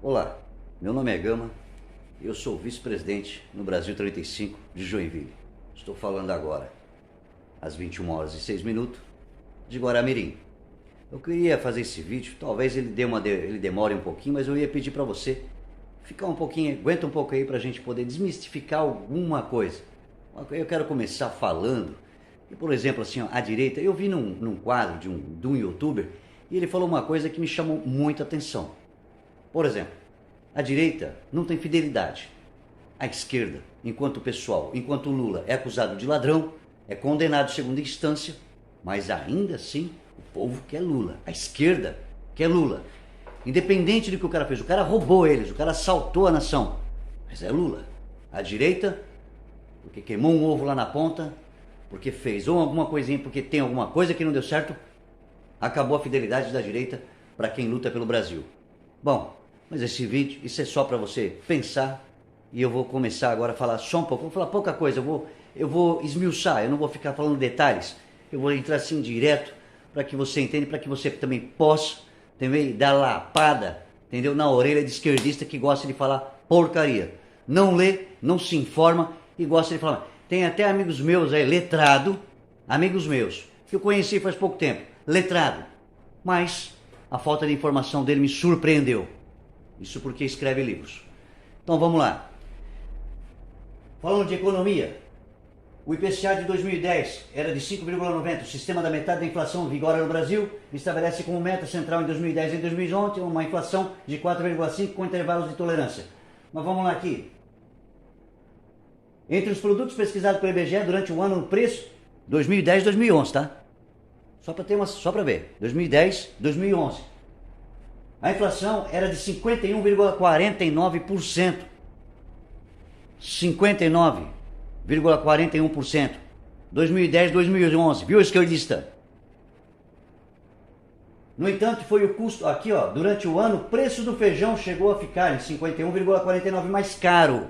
Olá, meu nome é Gama e eu sou vice-presidente no Brasil 35 de Joinville. Estou falando agora, às 21 horas e 6 minutos, de Guaramirim. Eu queria fazer esse vídeo, talvez ele demore um pouquinho, mas eu ia pedir para você ficar um pouquinho, aguenta um pouco aí para a gente poder desmistificar alguma coisa. Eu quero começar falando, e, por exemplo, assim, ó, à direita, eu vi num quadro de um youtuber e ele falou uma coisa que me chamou muita atenção. Por exemplo, a direita não tem fidelidade. A esquerda, enquanto o Lula é acusado de ladrão, é condenado em segunda instância, mas ainda assim o povo quer Lula. A esquerda quer Lula. Independente do que o cara fez, o cara roubou eles, o cara assaltou a nação, mas é Lula. A direita, porque queimou um ovo lá na ponta, porque fez ou alguma coisinha, porque tem alguma coisa que não deu certo, acabou a fidelidade da direita para quem luta pelo Brasil. Bom, mas esse vídeo, isso é só para você pensar, e eu vou começar agora a falar só um pouco, vou falar pouca coisa, eu vou esmiuçar, eu não vou ficar falando detalhes, eu vou entrar assim direto para que você entenda, para que você também possa também dar lapada, entendeu? Na orelha de esquerdista que gosta de falar porcaria. Não lê, não se informa e gosta de falar. Tem até amigos meus aí, letrado, amigos meus, que eu conheci faz pouco tempo, letrado, mas a falta de informação dele me surpreendeu. Isso porque escreve livros. Então vamos lá. Falando de economia, o IPCA de 2010 era de 5,90. O sistema da metade da inflação vigora no Brasil estabelece como meta central em 2010 e em 2011 uma inflação de 4,5 com intervalos de tolerância. Mas vamos lá aqui. Entre os produtos pesquisados pelo IBGE durante o ano, o preço 2010 e 2011, tá? Só para ver. 2010, 2011. A inflação era de 51,49%. 59,41%. 2010, 2011. Viu, esquerdista? No entanto, foi o custo... Aqui, ó. Durante o ano, o preço do feijão chegou a ficar em 51,49% mais caro.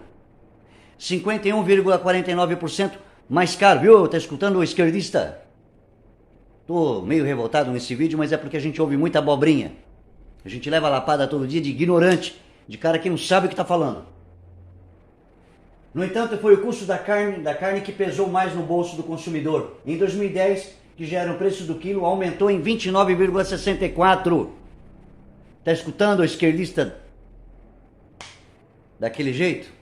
51,49% mais caro. Viu? Tá escutando, o esquerdista? Tô meio revoltado nesse vídeo, mas é porque a gente ouve muita abobrinha. A gente leva a lapada todo dia de ignorante, de cara que não sabe o que está falando. No entanto, foi o custo da carne que pesou mais no bolso do consumidor. Em 2010, que já era o preço do quilo, aumentou em 29,64. Está escutando, o esquerdista daquele jeito?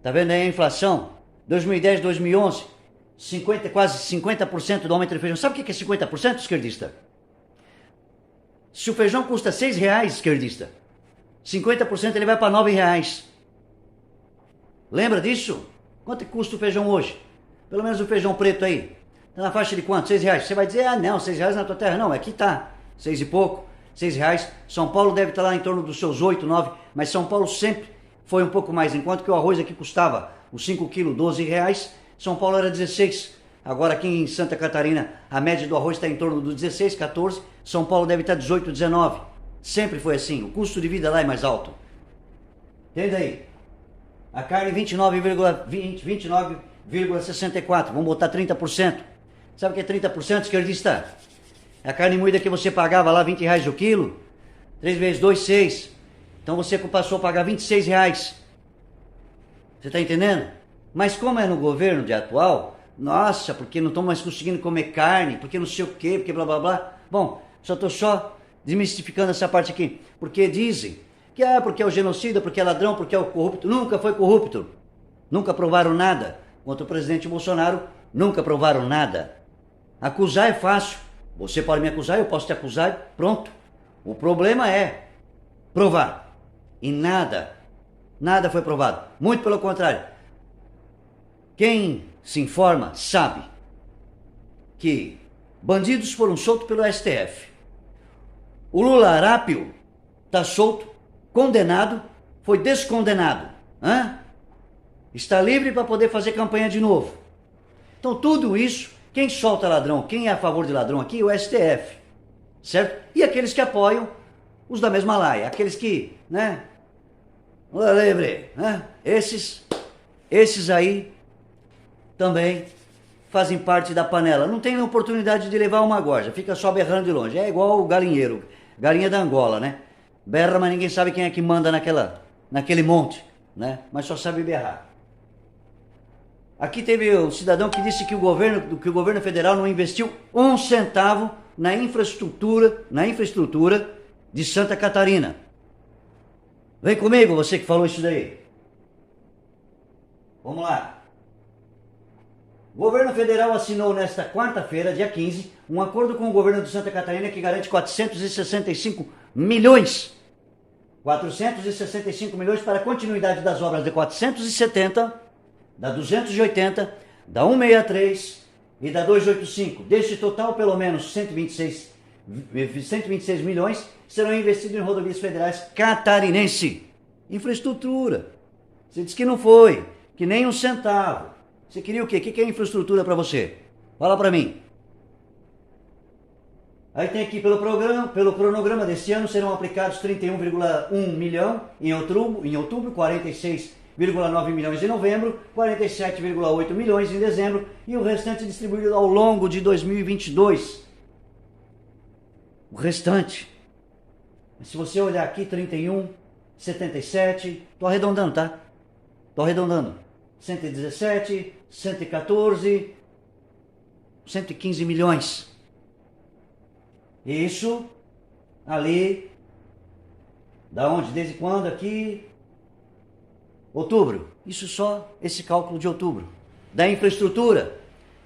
Tá vendo aí a inflação? 2010, 2011, quase 50% do aumento do feijão. Sabe o que é 50%, esquerdista? Se o feijão custa R$6, esquerdista, 50% ele vai para R$9. Lembra disso? Quanto custa o feijão hoje? Pelo menos o feijão preto aí. Tá na faixa de quanto? R$6. Você vai dizer, ah não, R$6 na tua terra. Não, aqui tá. 6 e pouco, R$6. São Paulo deve estar lá em torno dos seus 8, 9. Mas São Paulo sempre foi um pouco mais. Enquanto que o arroz aqui custava os 5 quilos R$12, São Paulo era 16. Agora aqui em Santa Catarina, a média do arroz está em torno dos 16, 14. São Paulo deve estar 18, 19. Sempre foi assim. O custo de vida lá é mais alto. Entende aí? A carne 29,64. Vamos botar 30%. Sabe o que é 30%, esquerdista? É a carne moída que você pagava lá R$20 o quilo. 3 vezes 2, 6. Então você passou a pagar R$26. Você está entendendo? Mas como é no governo de atual... Nossa, porque não estão mais conseguindo comer carne, porque não sei o quê, porque blá blá blá. Bom, só estou desmistificando essa parte aqui. Porque dizem que porque é o genocida, porque é ladrão, porque é o corrupto. Nunca foi corrupto. Nunca provaram nada. Contra o presidente Bolsonaro, nunca provaram nada. Acusar é fácil. Você pode me acusar, eu posso te acusar, pronto. O problema é provar. E nada foi provado. Muito pelo contrário. Quem se informa sabe que bandidos foram soltos pelo STF. O Lula Arápio está solto, condenado, foi descondenado. Está livre para poder fazer campanha de novo. Então tudo isso, quem solta ladrão, quem é a favor de ladrão aqui, é o STF. Certo? E aqueles que apoiam os da mesma laia. Aqueles que, Lula livre, Esses aí também fazem parte da panela. Não tem oportunidade de levar uma gorja, fica só berrando de longe. É igual o galinheiro, galinha da Angola, né? Berra, mas ninguém sabe quem é que manda naquele monte, né? Mas só sabe berrar. Aqui teve um cidadão que disse que o governo federal não investiu um centavo na infraestrutura de Santa Catarina. Vem comigo, você que falou isso daí. Vamos lá. O governo federal assinou nesta quarta-feira, dia 15, um acordo com o governo de Santa Catarina que garante 465 milhões. 465 milhões para a continuidade das obras de 470, da 280, da 163 e da 285. Deste total, pelo menos 126 milhões serão investidos em rodovias federais catarinense. Infraestrutura. Você disse que não foi, que nem um centavo. Você queria o quê? O que é infraestrutura para você? Fala para mim. Aí tem aqui pelo cronograma deste ano serão aplicados 31,1 milhão em outubro, 46,9 milhões em novembro, 47,8 milhões em dezembro e o restante distribuído ao longo de 2022. O restante. Se você olhar aqui, 31, 77, tô arredondando, tá? Tô arredondando. 117, 114, 115 milhões. Isso ali, da onde? Desde quando aqui? Outubro. Isso só esse cálculo de outubro. Da infraestrutura.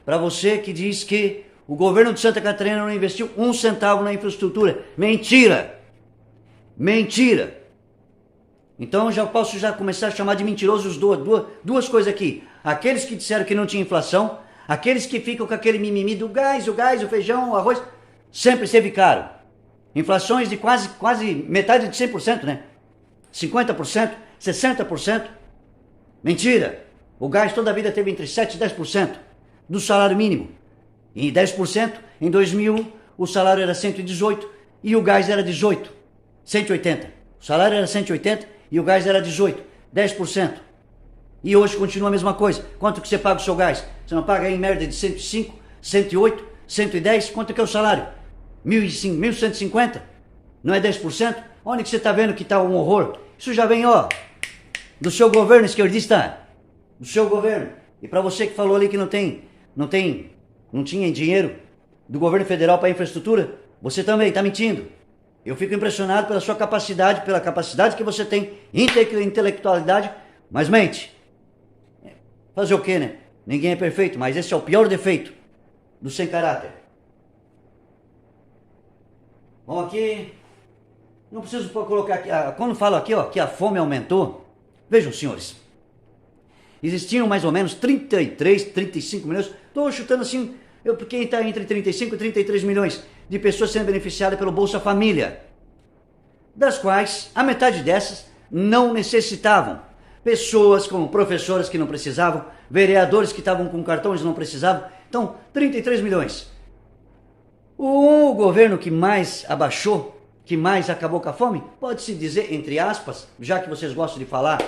Para você que diz que o governo de Santa Catarina não investiu um centavo na infraestrutura. Mentira! Mentira! Então já posso começar a chamar de mentirosos duas coisas aqui. Aqueles que disseram que não tinha inflação, aqueles que ficam com aquele mimimi do gás, o feijão, o arroz, sempre esteve caro. Inflações de quase metade de 100%, né? 50%, 60%. Mentira! O gás toda a vida teve entre 7% e 10% do salário mínimo. E 10%, em 2000, o salário era 118 e o gás era 18, 180. O salário era 180 e o gás era 18, 10%. E hoje continua a mesma coisa. Quanto que você paga o seu gás? Você não paga aí em média de 105, 108, 110? Quanto que é o salário? 1.150? Não é 10%? Onde que você está vendo que está um horror? Isso já vem, ó, do seu governo esquerdista. Do seu governo. E para você que falou ali que não tinha dinheiro do governo federal para infraestrutura, você também está mentindo. Eu fico impressionado pela sua capacidade, pela capacidade que você tem, intelectualidade, mas mente. Fazer o quê, né? Ninguém é perfeito, mas esse é o pior defeito do sem caráter. Vamos aqui. Não preciso colocar aqui. Quando falo aqui, ó, que a fome aumentou, vejam, senhores. Existiam mais ou menos 33, 35 milhões. Estou chutando assim, porque está entre 35 e 33 milhões de pessoas sendo beneficiadas pelo Bolsa Família, das quais a metade dessas não necessitavam. Pessoas como professoras que não precisavam, vereadores que estavam com cartões e não precisavam. Então, 33 milhões. O governo que mais abaixou, que mais acabou com a fome, pode-se dizer, entre aspas, já que vocês gostam de falar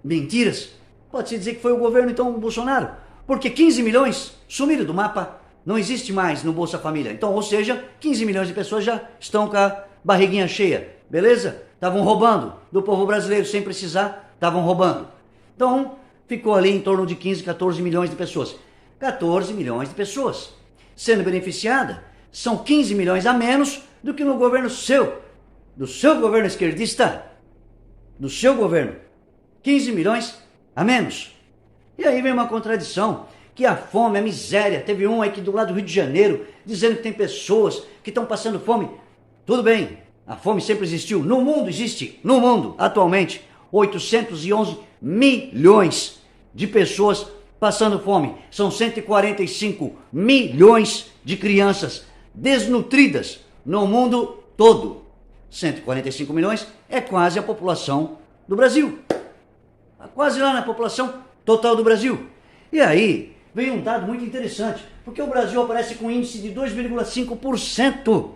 mentiras, pode-se dizer que foi o governo, então, Bolsonaro. Porque 15 milhões sumiram do mapa, não existe mais no Bolsa Família. Então, ou seja, 15 milhões de pessoas já estão com a barriguinha cheia, beleza? Estavam roubando do povo brasileiro sem precisar, estavam roubando. Então, ficou ali em torno de 15, 14 milhões de pessoas. 14 milhões de pessoas sendo beneficiadas. São 15 milhões a menos do que no governo do seu governo esquerdista, do seu governo. 15 milhões a menos. E aí vem uma contradição, que a fome, a miséria, teve um aí que do lado do Rio de Janeiro, dizendo que tem pessoas que estão passando fome. Tudo bem, a fome sempre existiu. No mundo existe, no mundo, atualmente, 811 milhões de pessoas passando fome. São 145 milhões de crianças desnutridas no mundo todo. 145 milhões é quase a população do Brasil. Quase lá na população total do Brasil. E aí veio um dado muito interessante, porque o Brasil aparece com um índice de 2,5%.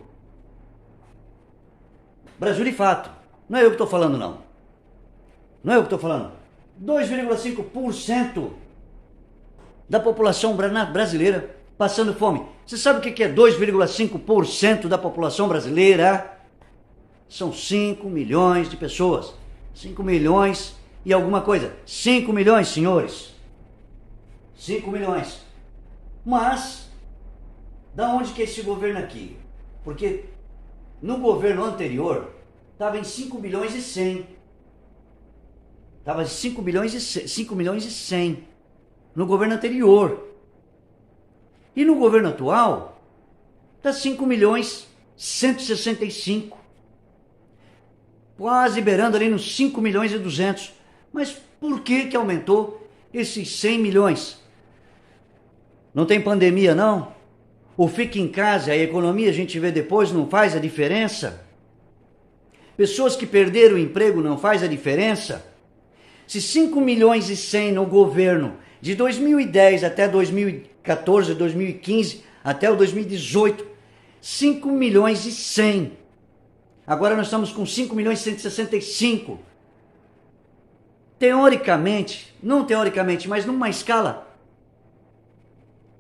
Brasil de fato. Não é eu que estou falando, não. Não é eu que estou falando. 2,5% da população brasileira passando fome. Você sabe o que é 2,5% da população brasileira? São 5 milhões de pessoas. 5 milhões e alguma coisa. 5 milhões, senhores. 5 milhões. Mas, da onde que é esse governo aqui? Porque no governo anterior, estava em 5 milhões e 100. Estava em 5 milhões e 100. No governo anterior. E no governo atual, está 5 milhões 165. Quase beirando ali nos 5 milhões e 200. Mas por que aumentou esses 100 milhões? Não tem pandemia, não? Ou fica em casa, a economia a gente vê depois, não faz a diferença? Pessoas que perderam o emprego não faz a diferença? Se 5 milhões e 100 no governo de 2010 até 2014, 2015, até o 2018, 5 milhões e 100. Agora nós estamos com 5 milhões e 165. Teoricamente, não teoricamente, mas numa escala,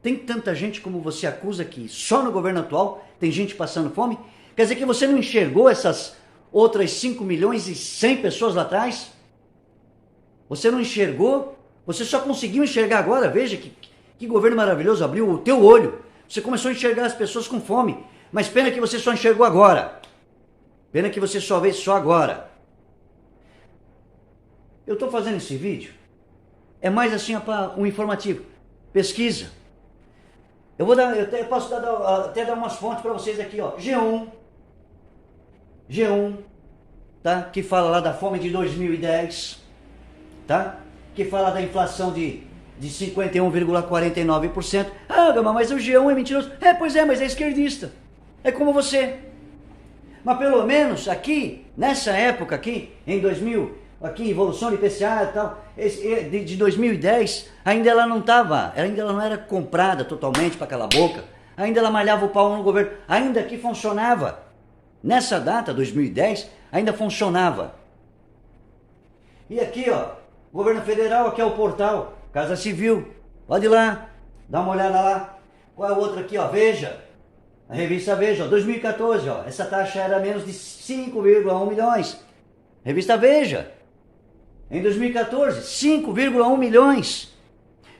tem tanta gente como você acusa que só no governo atual tem gente passando fome? Quer dizer que você não enxergou essas outras 5 milhões e 100 pessoas lá atrás? Você não enxergou? Você só conseguiu enxergar agora? Veja que governo maravilhoso, abriu o teu olho. Você começou a enxergar as pessoas com fome. Mas pena que você só enxergou agora. Pena que você só vê só agora. Eu estou fazendo esse vídeo. É mais assim para um informativo. Pesquisa. Eu posso até dar umas fontes para vocês aqui, ó. G1, tá? Que fala lá da fome de 2010, tá? Que fala da inflação de 51,49%. Ah, Gama, mas o G1 é mentiroso. Pois é, mas é esquerdista. É como você. Mas pelo menos aqui, nessa época aqui, em 2000, aqui, evolução de IPCA e tal, de 2010, ainda ela não era comprada totalmente para calar a boca, ainda ela malhava o pau no governo, ainda que funcionava. Nessa data, 2010, ainda funcionava. E aqui, ó, governo federal, aqui é o portal, Casa Civil, pode ir lá, dá uma olhada lá. Qual é o outro aqui, ó, Veja, a revista Veja, ó, 2014, ó, essa taxa era menos de 5,1 milhões. Revista Veja. Em 2014, 5,1 milhões.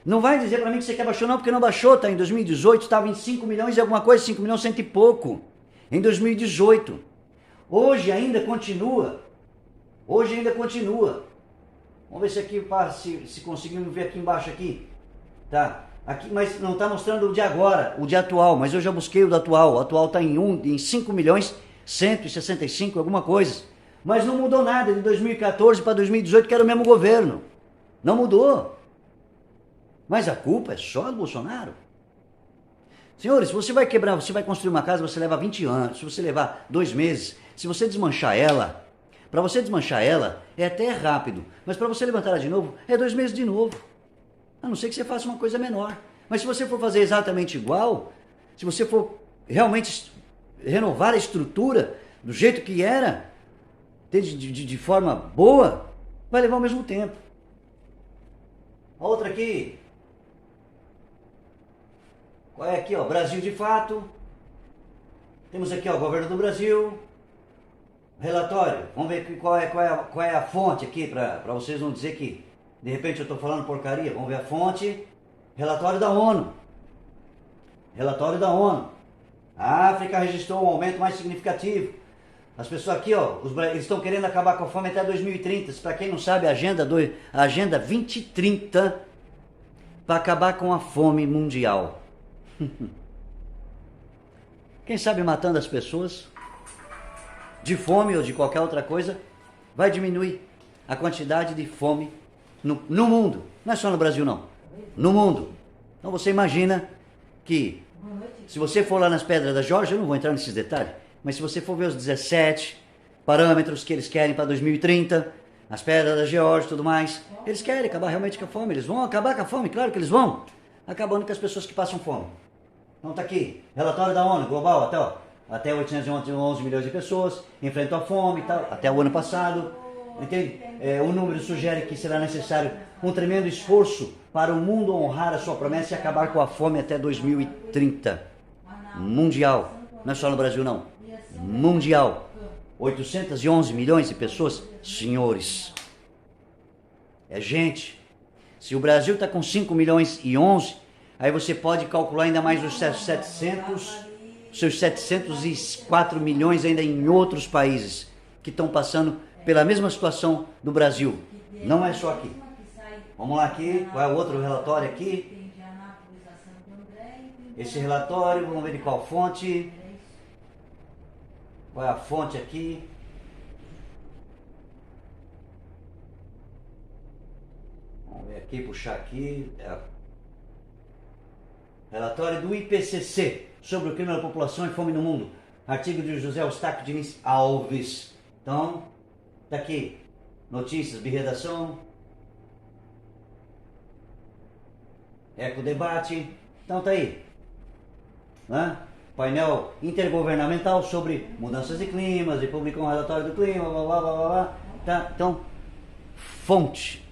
Não vai dizer para mim que você quer baixou não, porque não baixou, tá? Em 2018 estava em 5 milhões e alguma coisa, 5 milhões cento e pouco. Em 2018. Hoje ainda continua. Vamos ver se aqui, se conseguimos ver aqui embaixo aqui. Tá? Aqui, mas não está mostrando o de agora, o de atual, mas eu já busquei o do atual. O atual está em 5 milhões 165, alguma coisa. Mas não mudou nada de 2014 para 2018, que era o mesmo governo. Não mudou. Mas a culpa é só do Bolsonaro. Senhores, se você vai quebrar, você vai construir uma casa, você leva 20 anos. Se você levar 2 meses, se você desmanchar ela, para você desmanchar ela, é até rápido. Mas para você levantar ela de novo, é 2 meses de novo. A não ser que você faça uma coisa menor. Mas se você for fazer exatamente igual, se você for realmente renovar a estrutura do jeito que era, de forma boa, vai levar o mesmo tempo. A outra aqui. Qual é aqui, ó? Brasil de fato. Temos aqui, ó, governo do Brasil. Relatório. Vamos ver qual é a fonte aqui, para vocês não dizer que de repente eu estou falando porcaria. Vamos ver a fonte. Relatório da ONU. A África registrou um aumento mais significativo. As pessoas aqui, ó, eles estão querendo acabar com a fome até 2030. Para quem não sabe, a Agenda 2030 para acabar com a fome mundial. Quem sabe matando as pessoas de fome ou de qualquer outra coisa vai diminuir a quantidade de fome no mundo. Não é só no Brasil, não. No mundo. Então você imagina que se você for lá nas Pedras da Geórgia, eu não vou entrar nesses detalhes, mas se você for ver os 17 parâmetros que eles querem para 2030, as Pedras da Geórgia e tudo mais, eles querem acabar realmente com a fome. Eles vão acabar com a fome, claro que eles vão. Acabando com as pessoas que passam fome. Então tá aqui, relatório da ONU, global, até 811 milhões de pessoas enfrentam a fome e tal, até o ano passado. Entende? O número sugere que será necessário um tremendo esforço para o mundo honrar a sua promessa e acabar com a fome até 2030. Mundial. Não é só no Brasil, não. Mundial. 811 milhões de pessoas, senhores, é gente. Se o Brasil está com 5 milhões e 11, aí você pode calcular ainda mais os seus 704 milhões ainda em outros países que estão passando pela mesma situação do Brasil. Não é só aqui. Vamos lá aqui, qual é o outro relatório aqui? Esse relatório, vamos ver de qual fonte. Qual é a fonte aqui? Vamos ver aqui, puxar aqui. Relatório do IPCC sobre o clima da população e fome no mundo. Artigo de José Eustáquio Diniz Alves. Então, tá aqui. Notícias de redação. Ecodebate. Então tá aí. Né? Painel intergovernamental sobre mudanças de climas, e publicou um relatório do clima, blá blá blá blá. Tá? Então, fonte.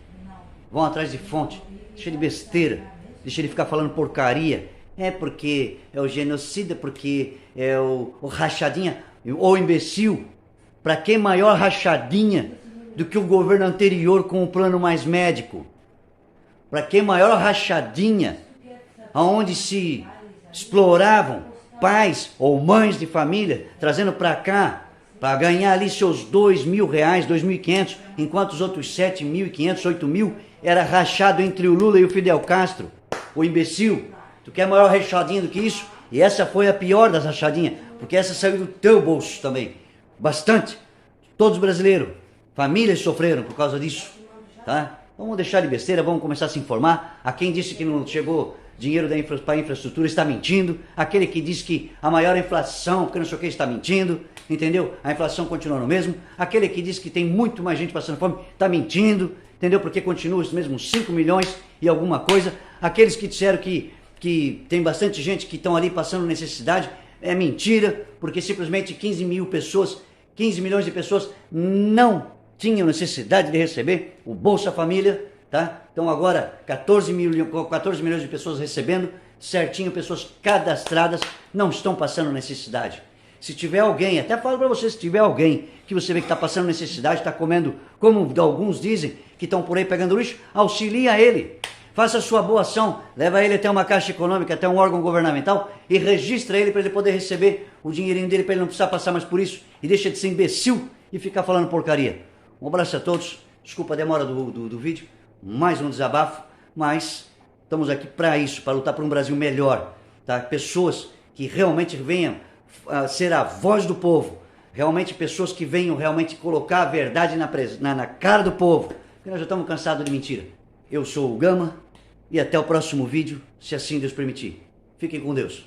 Vão atrás de fonte. Deixa de besteira. Deixa ele ficar falando porcaria. É porque é o genocida, porque é o rachadinha, ou imbecil. Pra que maior rachadinha do que o governo anterior com o plano mais médico? Pra que maior rachadinha aonde se exploravam pais ou mães de família, trazendo para cá, para ganhar ali seus R$2.000, R$2.500, enquanto os outros 7.500, 8.000 era rachado entre o Lula e o Fidel Castro, o imbecil. Tu quer maior rachadinha do que isso? E essa foi a pior das rachadinhas, porque essa saiu do teu bolso também, bastante. Todos brasileiros, famílias sofreram por causa disso, tá? Vamos deixar de besteira, vamos começar a se informar. A quem disse que não chegou dinheiro para a infraestrutura está mentindo. Aquele que diz que a maior inflação, porque não sei o que, está mentindo. Entendeu? A inflação continua no mesmo. Aquele que diz que tem muito mais gente passando fome está mentindo. Entendeu? Porque continua os mesmos 5 milhões e alguma coisa. Aqueles que disseram que tem bastante gente que estão ali passando necessidade, é mentira, porque simplesmente 15 milhões de pessoas não tinham necessidade de receber o Bolsa Família. Tá? Então agora 14 milhões de pessoas recebendo, certinho, pessoas cadastradas, não estão passando necessidade. Se tiver alguém, até falo para você, se tiver alguém que você vê que está passando necessidade, está comendo, como alguns dizem, que estão por aí pegando lixo, auxilia ele. Faça a sua boa ação, leva ele até uma caixa econômica, até um órgão governamental e registra ele para ele poder receber o dinheirinho dele, para ele não precisar passar mais por isso e deixa de ser imbecil e ficar falando porcaria. Um abraço a todos, desculpa a demora do vídeo. Mais um desabafo, mas estamos aqui para isso, para lutar por um Brasil melhor, tá? Pessoas que realmente venham ser a voz do povo, realmente pessoas que venham realmente colocar a verdade na cara do povo, porque nós já estamos cansados de mentira. Eu sou o Gama e até o próximo vídeo, se assim Deus permitir. Fiquem com Deus.